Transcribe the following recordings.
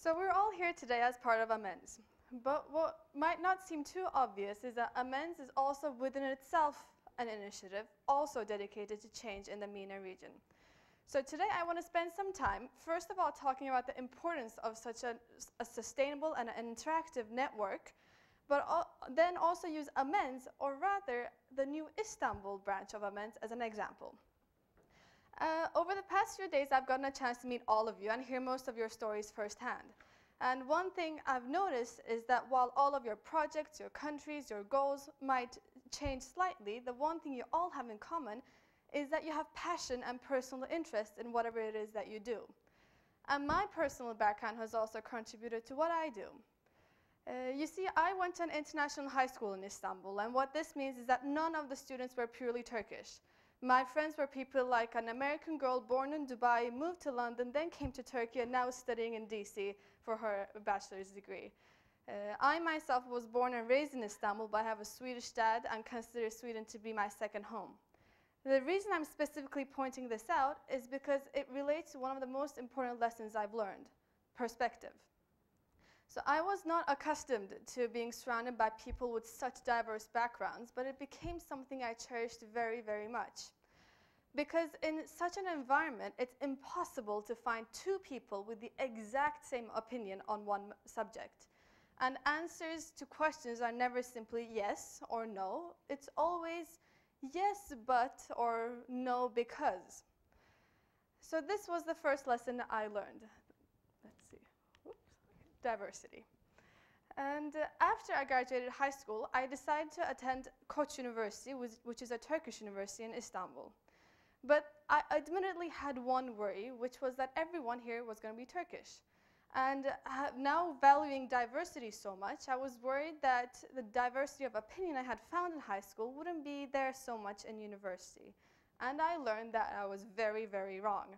So we're all here today as part of AMENDS. But what might not seem too obvious is that AMENDS is also within itself an initiative also dedicated to change in the MENA region. So today I want to spend some time, first of all, talking about the importance of such a sustainable and an interactive network, but then also use AMENDS, or rather the new Istanbul branch of AMENDS, as an example. Over the past few days, I've gotten a chance to meet all of you and hear most of your stories firsthand. And one thing I've noticed is that while all of your projects, your countries, your goals might change slightly, the one thing you all have in common is that you have passion and personal interest in whatever it is that you do. And my personal background has also contributed to what I do. You see, I went to an international high school in Istanbul, and what this means is that none of the students were purely Turkish. My friends were people like an American girl born in Dubai, moved to London, then came to Turkey, and now is studying in DC for her bachelor's degree. I myself was born and raised in Istanbul, but I have a Swedish dad and consider Sweden to be my second home. The reason I'm specifically pointing this out is because it relates to one of the most important lessons I've learned: perspective. So I was not accustomed to being surrounded by people with such diverse backgrounds, but it became something I cherished very, very much. Because in such an environment, it's impossible to find two people with the exact same opinion on one subject. And answers to questions are never simply yes or no. It's always yes, but, or no, because. So this was the first lesson I learned. Let's see. Diversity. And after I graduated high school, I decided to attend Koç University, which is a Turkish university in Istanbul. But I admittedly had one worry, which was that everyone here was going to be Turkish. And now valuing diversity so much, I was worried that the diversity of opinion I had found in high school wouldn't be there so much in university. And I learned that I was very, very wrong.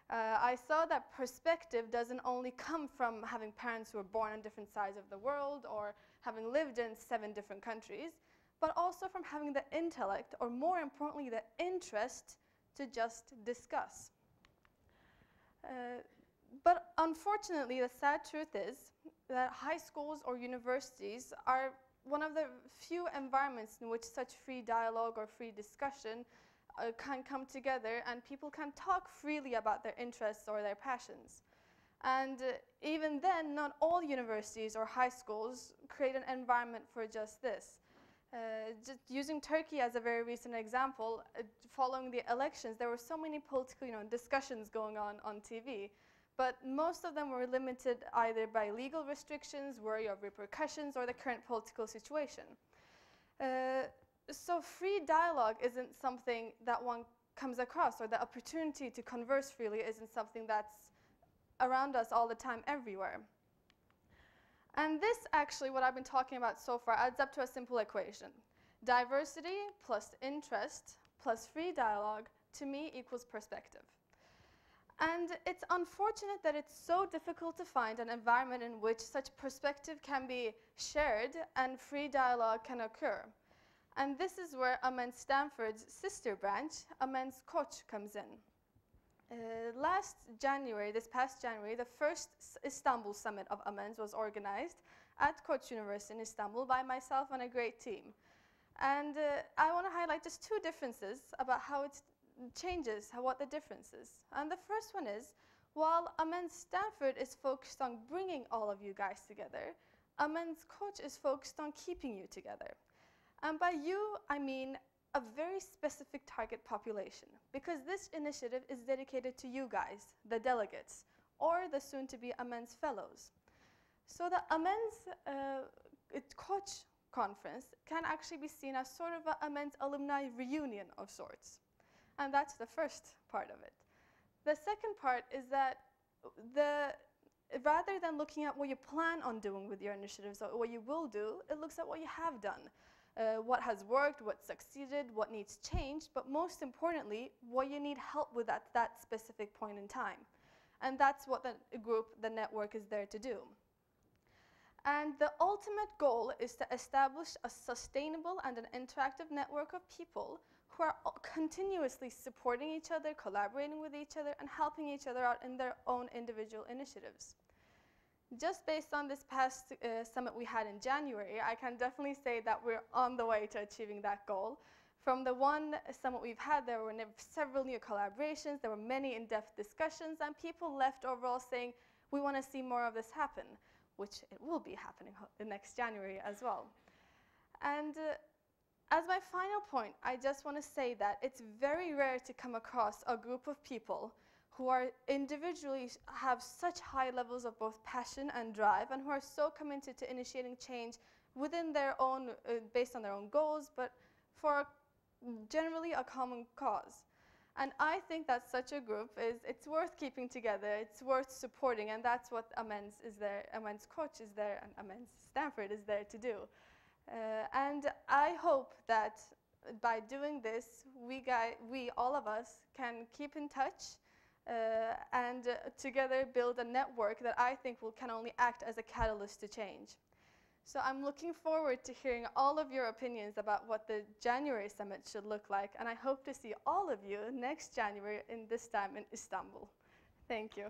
I saw that perspective doesn't only come from having parents who were born on different sides of the world or having lived in 7 different countries, but also from having the intellect, or more importantly, the interest to just discuss. But unfortunately, the sad truth is that high schools or universities are one of the few environments in which such free dialogue or free discussion can come together and people can talk freely about their interests or their passions. And even then, not all universities or high schools create an environment for just this. Just using Turkey as a very recent example, following the elections, there were so many political discussions going on TV, but most of them were limited either by legal restrictions, worry of repercussions, or the current political situation. So free dialogue isn't something that one comes across, or the opportunity to converse freely isn't something that's around us all the time, everywhere. And this actually, what I've been talking about so far, adds up to a simple equation. Diversity plus interest plus free dialogue, to me, equals perspective. And it's unfortunate that it's so difficult to find an environment in which such perspective can be shared and free dialogue can occur. And this is where AMENDS Stanford's sister branch, AMENDS Koç, comes in. This past January, the first Istanbul Summit of AMENDS was organized at Koç University in Istanbul by myself and a great team. And I want to highlight just 2 differences about how it changes, what the difference is. And the first one is, while AMENDS Stanford is focused on bringing all of you guys together, AMENDS Koç is focused on keeping you together. And by you, I mean a very specific target population, because this initiative is dedicated to you guys, the delegates, or the soon-to-be AMENDS fellows. So the AMENDS Koç conference can actually be seen as sort of an AMENDS alumni reunion of sorts. And that's the first part of it. The second part is that rather than looking at what you plan on doing with your initiatives or what you will do, it looks at what you have done. What has worked, what succeeded, what needs changed, but most importantly, what you need help with at that specific point in time. And that's what the group, the network, is there to do. And the ultimate goal is to establish a sustainable and an interactive network of people who are continuously supporting each other, collaborating with each other, and helping each other out in their own individual initiatives. Just based on this past summit we had in January, I can definitely say that we're on the way to achieving that goal. From the one summit we've had, there were several new collaborations, there were many in-depth discussions, and people left overall saying, we want to see more of this happen, which it will be happening next January as well. And as my final point, I just want to say that it's very rare to come across a group of people who are individually have such high levels of both passion and drive, and who are so committed to initiating change within their own, based on their own goals, but for generally a common cause. And I think that such a group it's worth keeping together, it's worth supporting, and that's what AMENDS is there, AMENDS Coach is there, and AMENDS Stanford is there to do. And I hope that by doing this, we all of us can keep in touch and together build a network that I think can only act as a catalyst to change. So I'm looking forward to hearing all of your opinions about what the January summit should look like, and I hope to see all of you next January this time in Istanbul. Thank you.